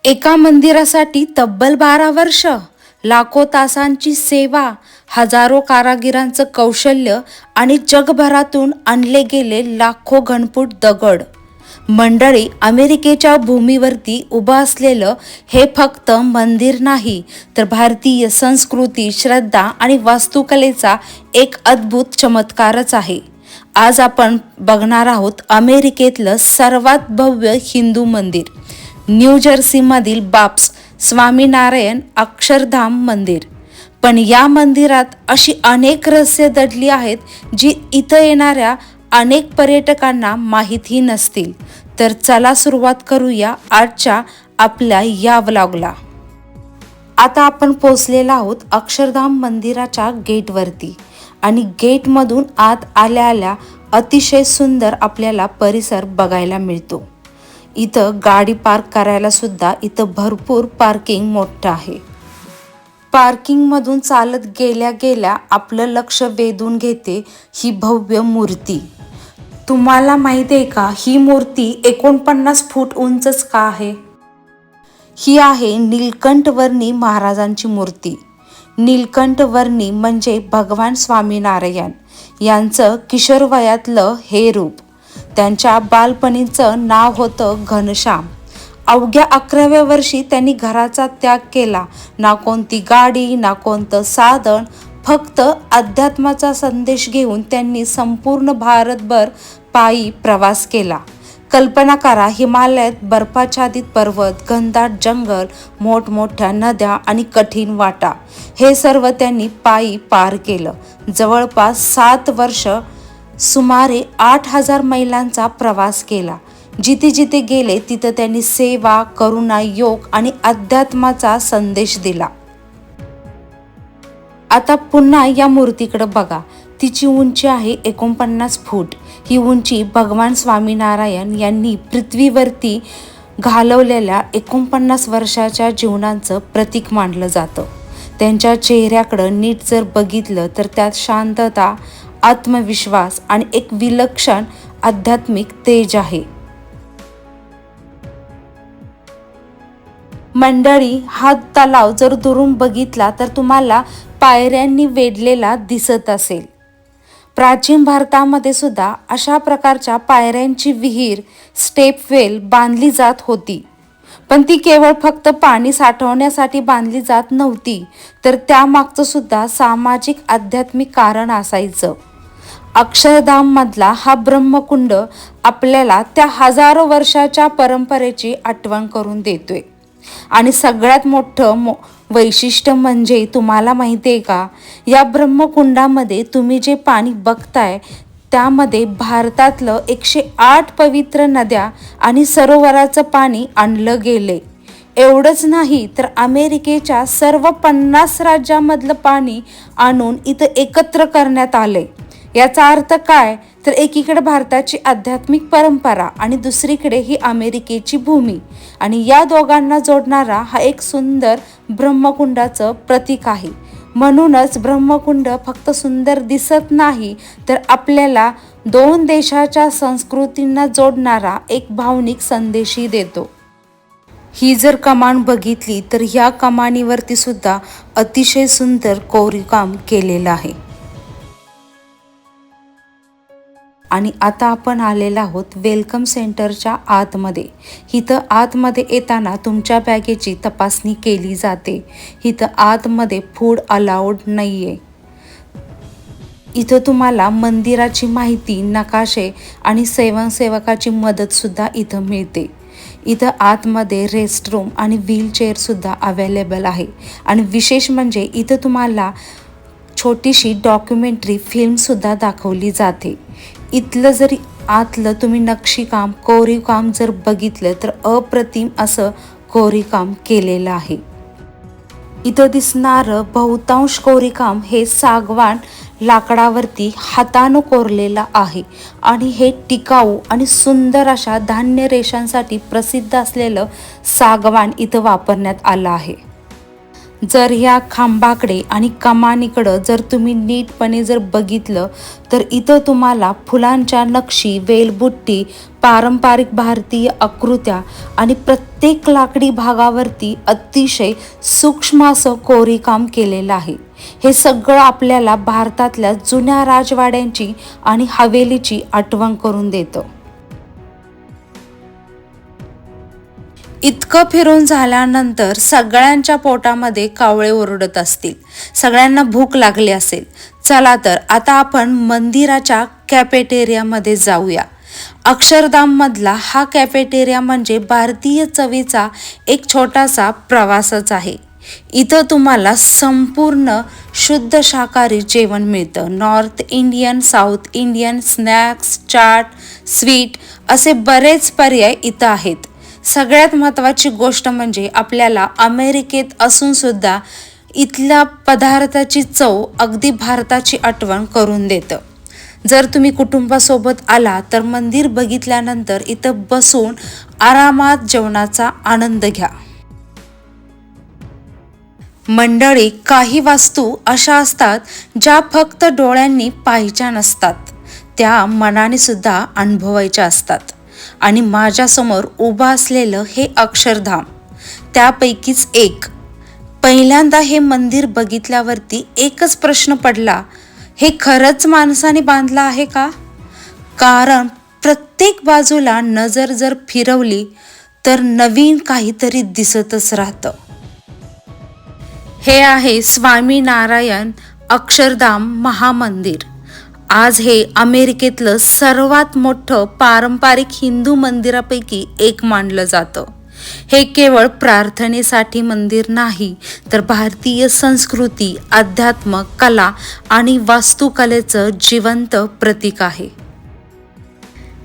एका मंदिरासाठी तब्बल 12 वर्ष, लाखो तासांची सेवा, हजारो कारागिरांचं कौशल्य आणि जगभरातून आणले गेले लाखो घनफूट दगड. मंडळी, अमेरिकेच्या भूमीवरती उभं असलेलं हे फक्त मंदिर नाही, तर भारतीय संस्कृती, श्रद्धा आणि वास्तुकलेचा एक अद्भुत चमत्कारच आहे. आज आपण बघणार आहोत अमेरिकेतलं सर्वात भव्य हिंदू मंदिर, न्यू जर्सीमधील बाप्स स्वामीनारायण अक्षरधाम मंदिर. पण या मंदिरात अशी अनेक रहस्य दडली आहेत जी इथं येणाऱ्या अनेक पर्यटकांना माहीतही नसतील. तर चला सुरुवात करूया आजच्या आपल्या या व्लॉगला. आता आपण पोहोचलेलो आहोत अक्षरधाम मंदिराच्या गेटवरती आणि गेटमधून आत आल्या आल्या अतिशय सुंदर आपल्याला परिसर बघायला मिळतो. इथं गाडी पार्क करायला सुद्धा इथं भरपूर पार्किंग मोठं आहे. पार्किंगमधून चालत गेल्या गेल्या आपलं लक्ष वेधून घेते ही भव्य मूर्ती. तुम्हाला माहिती आहे का, ही मूर्ती 49 फूट उंचच का आहे? ही आहे नीलकंठवर्णी महाराजांची मूर्ती. नीलकंठवर्णी म्हणजे भगवान स्वामीनारायण यांचं किशोरवयातलं हे रूप. त्यांच्या बालपणीचं नाव होतं घनश्याम. अवघ्या 11व्या वर्षी त्यांनी घराचा त्याग केला. ना कोणती गाडी, ना कोणतं साधन, फक्त अध्यात्माचा संदेश घेऊन त्यांनी संपूर्ण भारतभर पायी प्रवास केला. कल्पना करा, हिमालयात बर्फाच्छादित पर्वत, घनदाट जंगल, मोठमोठ्या नद्या आणि कठीण वाटा, हे सर्व त्यांनी पायी पार केलं. जवळपास 7 वर्ष सुमारे 8000 मैलांचा प्रवास केला. जिथे जिथे गेले तिथं त्यांनी सेवा, करुणा, योग आणि अध्यात्माचा संदेश दिला. आता पुन्हा या मूर्तीकडे बघा. तिची उंची आहे 49 फूट. ही उंची भगवान स्वामीनारायण यांनी पृथ्वीवरती घालवलेल्या 49 वर्षाच्या जीवनाचं प्रतीक मानलं जातं. त्यांच्या चेहऱ्याकडं नीट जर बघितलं तर त्यात शांतता, आत्मविश्वास आणि एक विलक्षण आध्यात्मिक तेज आहे. मंडळी, हा तलाव जर दुरून बघितला तर तुम्हाला पायऱ्यांनी वेढलेला दिसत असेल. प्राचीन भारतामध्ये सुद्धा अशा प्रकारच्या पायऱ्यांची विहीर, स्टेपवेल बांधली जात होती. पण ती केवळ फक्त पाणी साठवण्यासाठी बांधली जात नव्हती, तर त्यामागचं सुद्धा सामाजिक आध्यात्मिक कारण असायचं. अक्षरधाम मधला हा ब्रह्मकुंड आपल्याला त्या हजारो वर्षाच्या परंपरेची आठवण करून देतोय. आणि सगळ्यात मोठं वैशिष्ट्य म्हणजे तुम्हाला माहिती आहे का, या ब्रह्मकुंडामध्ये तुम्ही जे पाणी बघताय त्यामध्ये भारतातलं 108 पवित्र नद्या आणि सरोवराचं पाणी आणलं गेले. एवढंच नाही तर अमेरिकेच्या सर्व 50 राज्यामधलं पाणी आणून इथं एकत्र करण्यात आले. याचा अर्थ काय, तर एकीकडे भारताची आध्यात्मिक परंपरा आणि दुसरीकडे ही अमेरिकेची भूमी, आणि या दोघांना जोडणारा हा एक सुंदर ब्रह्मकुंडाचं प्रतीक आहे. म्हणूनच ब्रह्मकुंड फक्त सुंदर दिसत नाही, तर आपल्याला 2 देशाच्या संस्कृतींना जोडणारा एक भावनिक संदेशही देतो. ही जर कमान बघितली तर ह्या कमानीवरती सुद्धा अतिशय सुंदर कोरीवकाम केलेलं आहे. आणि आता आपण आलेलो आहोत वेलकम सेंटरच्या आतमध्ये. इथं आतमध्ये येताना तुमच्या बॅगेची तपासणी केली जाते. इथं आतमध्ये फूड अलाउड नाही आहे. इथं तुम्हाला मंदिराची माहिती, नकाशे आणि स्वयंसेवकाची मदतसुद्धा इथं मिळते. इथं आतमध्ये रेस्टरूम आणि व्हीलचेअरसुद्धा अवेलेबल आहे. आणि विशेष म्हणजे इथं तुम्हाला छोटीशी डॉक्युमेंटरी फिल्मसुद्धा दाखवली जाते. इथलं जरी आतलं तुम्ही नक्षीकाम, कोरीवकाम जर बघितलं तर अप्रतिम असं कोरीवकाम केलेलं आहे. इथं दिसणारं बहुतांश कोरीवकाम हे सागवान लाकडावरती हातानं कोरलेलं आहे. आणि हे टिकाऊ आणि सुंदर अशा धान्य रेषांसाठी प्रसिद्ध असलेलं सागवान इथं वापरण्यात आलं आहे. जर ह्या खांबाकडे आणि कमानीकडं जर तुम्ही नीटपणे जर बघितलं तर इथं तुम्हाला फुलांच्या नक्षी, वेलबुट्टी, पारंपरिक भारतीय आकृत्या आणि प्रत्येक लाकडी भागावरती अतिशय सूक्ष्म असं कोरीवकाम केलेलं आहे. हे सगळं आपल्याला भारतातल्या जुन्या राजवाड्यांची आणि हवेलीची आठवण करून देतं. इतकं फिरून झाल्यानंतर सगळ्यांच्या पोटामध्ये कावळे ओरडत असतील, सगळ्यांना भूक लागली असेल. चला तर आता आपण मंदिराच्या कॅफेटेरियामध्ये जाऊया. अक्षरधाममधला हा कॅफेटेरिया म्हणजे भारतीय चवीचा एक छोटासा प्रवासच आहे. इथं तुम्हाला संपूर्ण शुद्ध शाकाहारी जेवण मिळतं. North Indian, south Indian, snacks, chaat, sweet असे बरेच पर्याय इथं आहेत. सगळ्यात महत्त्वाची गोष्ट म्हणजे आपल्याला अमेरिकेत असून सुद्धा इथल्या पदार्थाची चव अगदी भारताची आठवण करून देतं. जर तुम्ही कुटुंबासोबत आला तर मंदिर बघितल्यानंतर इथं बसून आरामात जेवणाचा आनंद घ्या. मंडळी, काही वस्तू अशा असतात ज्या फक्त डोळ्यांनी पाहायच्या नसतात, त्या मनाने सुद्धा अनुभवायच्या असतात. आणि माझ्यासमोर उभं असलेलं हे अक्षरधाम त्यापैकीच एक. पहिल्यांदा हे मंदिर बघितल्यावरती एकच प्रश्न पडला, हे खरंच माणसाने बांधलं आहे का? कारण प्रत्येक बाजूला नजर जर फिरवली तर नवीन काहीतरी दिसतच राहतं. हे आहे स्वामीनारायण अक्षरधाम महामंदिर. आज हे अमेरिकेतलं सर्वात मोठं पारंपरिक हिंदू मंदिरापैकी एक मानलं जातं. हे केवळ प्रार्थनेसाठी मंदिर नाही, तर भारतीय संस्कृती, अध्यात्म, कला आणि वास्तुकलेचं जिवंत प्रतीक आहे.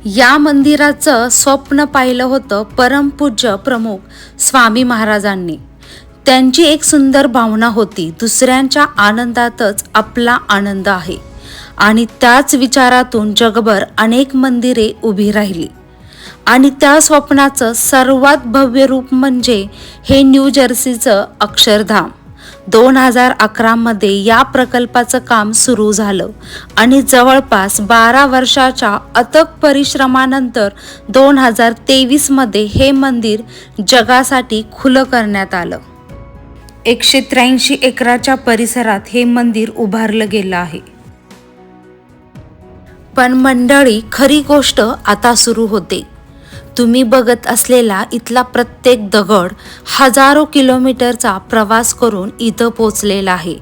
या मंदिराचं स्वप्न पाहिलं होतं परमपूज्य प्रमुख स्वामी महाराजांनी. त्यांची एक सुंदर भावना होती, दुसऱ्यांच्या आनंदातच आपला आनंद आहे. आणि त्याच विचारातून जगभर अनेक मंदिरे उभी राहिली. आणि त्या स्वप्नाचं सर्वात भव्य रूप म्हणजे हे न्यू जर्सीचं अक्षरधाम. 2011 मध्ये या प्रकल्पाचं काम सुरू झालं आणि जवळपास 12 वर्षाच्या अथक परिश्रमानंतर 2023 मध्ये हे मंदिर जगासाठी खुलं करण्यात आलं. 183 एकराच्या परिसरात हे मंदिर उभारलं गेलं आहे. पण मंडळी, खरी गोष्ट आता सुरू होते. तुम्ही बघत असलेला इथला प्रत्येक दगड हजारो किलोमीटरचा प्रवास करून इथं पोचलेला आहे.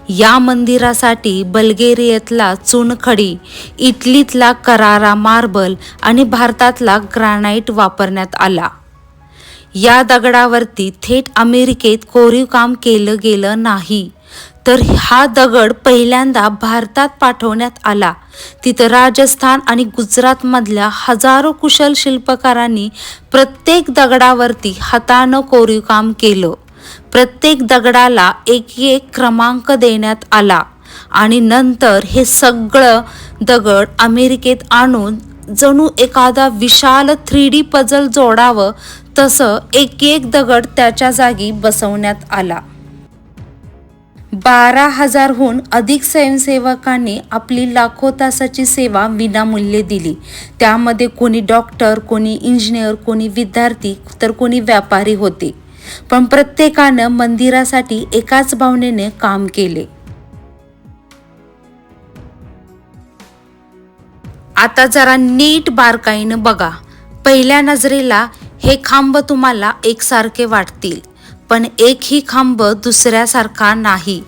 या मंदिरासाठी बल्गेरियातला चुनखडी, इटलीतला करारा मार्बल आणि भारतातला ग्रॅनाइट वापरण्यात आला. या दगडावरती थेट अमेरिकेत कोरीवकाम केलं गेलं नाही, तर हा दगड पहिल्यांदा भारतात पाठवण्यात आला. तिथं राजस्थान आणि गुजरातमधल्या हजारो कुशल शिल्पकारांनी प्रत्येक दगडावरती हातानं कोरीवकाम केलं. प्रत्येक दगडाला एक क्रमांक देण्यात आला आणि नंतर हे सगळं दगड अमेरिकेत आणून जणू एखादा विशाल 3D पझल जोडावं तसं एक दगड त्याच्या जागी बसवण्यात आला. 12,000हून अधिक स्वयंसेवकांनी आपली लाखो तासाची सेवा विनामूल्य दिली. त्यामध्ये कोणी डॉक्टर, कोणी इंजिनियर, कोणी विद्यार्थी, तर कोणी व्यापारी होते. पण प्रत्येकानं मंदिरासाठी एकाच भावनेने काम केले. आता जरा नीट बारकाईनं बघा. पहिल्या नजरेला हे खांब तुम्हाला एकसारखे वाटतील, पण एकही खांब दुसऱ्यासारखा नाही.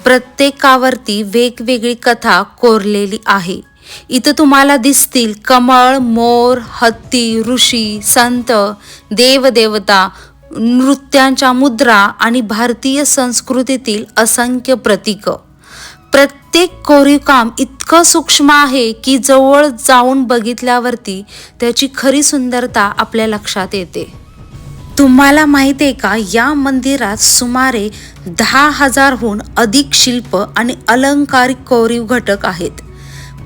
प्रत्येकावरती वेगवेगळी कथा कोरलेली आहे. इथं तुम्हाला दिसतील कमळ, मोर, हत्ती, ऋषी, संत, देवदेवता, नृत्यांच्या मुद्रा आणि भारतीय संस्कृतीतील असंख्य प्रतीकं. प्रत्येक कोरीवकाम इतकं सूक्ष्म आहे की जवळ जाऊन बघितल्यावरती त्याची खरी सुंदरता आपल्या लक्षात येते. तुम्हाला माहिती आहे का, या मंदिरात सुमारे 10,000हून अधिक शिल्प आणि अलंकारिक कोरीव घटक आहेत.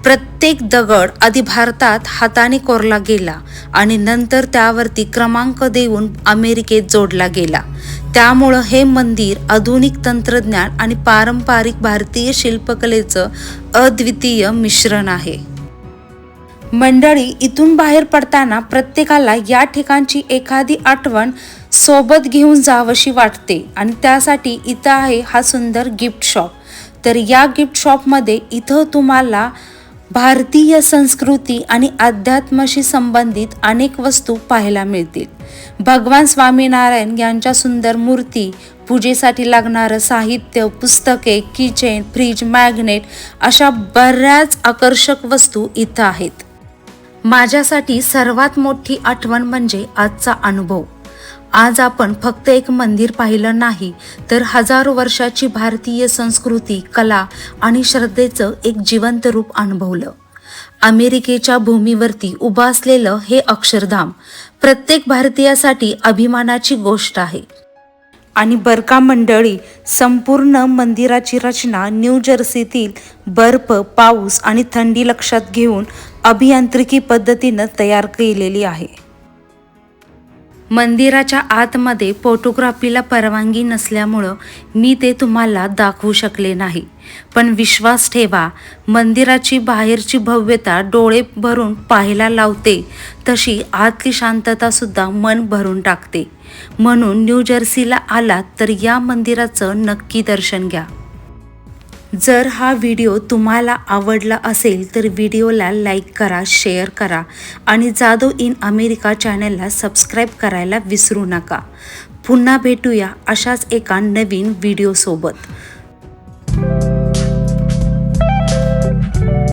प्रत्येक दगड आधी भारतात हाताने कोरला गेला आणि नंतर त्यावरती क्रमांक देऊन अमेरिकेत जोडला गेला. त्यामुळं हे मंदिर आधुनिक तंत्रज्ञान आणि पारंपरिक भारतीय शिल्पकलेचं अद्वितीय मिश्रण आहे. मंडळी, इथून बाहेर पडताना प्रत्येकाला या ठिकाणची एखादी आठवण सोबत घेऊन जावशी वाटते आणि त्यासाठी इथं आहे हा सुंदर गिफ्ट शॉप. तर या गिफ्ट शॉपमध्ये इथं तुम्हाला भारतीय संस्कृती आणि अध्यात्माशी संबंधित अनेक वस्तू पाहायला मिळतील. भगवान स्वामीनारायण यांच्या सुंदर मूर्ती, पूजेसाठी लागणारं साहित्य, पुस्तके, किचेन, फ्रीज, मॅग्नेट अशा बऱ्याच आकर्षक वस्तू इथं आहेत. माझ्यासाठी सर्वात मोठी आठवण म्हणजे आजचा अनुभव. आज आपण फक्त एक मंदिर पाहिलं नाही, तर हजारो वर्षाची भारतीय संस्कृती, कला आणि श्रद्धेचं एक जिवंत रूप अनुभवलं. अमेरिकेच्या भूमीवरती उभं असलेलं हे अक्षरधाम प्रत्येक भारतीयासाठी अभिमानाची गोष्ट आहे. आणि बरका मंडळी, संपूर्ण मंदिराची रचना न्यू जर्सीतील बर्फ, पाऊस आणि थंडी लक्षात घेऊन अभियांत्रिकी पद्धतीनं तयार केलेली आहे. मंदिराच्या आतमध्ये फोटोग्राफीला परवानगी नसल्यामुळं मी ते तुम्हाला दाखवू शकले नाही, पण विश्वास ठेवा, मंदिराची बाहेरची भव्यता डोळे भरून पाहायला लावते, तशी आतली शांततासुद्धा मन भरून टाकते. म्हणून न्यू जर्सीला आलात तर या मंदिराचं नक्की दर्शन घ्या. जर हा व्हिडिओ तुम्हाला आवडला असेल तर व्हिडिओला लाईक करा, शेअर करा आणि जाधव इन अमेरिका चॅनलला सबस्क्राईब करायला विसरू नका. पुन्हा भेटूया अशाच एका नवीन व्हिडिओसोबत.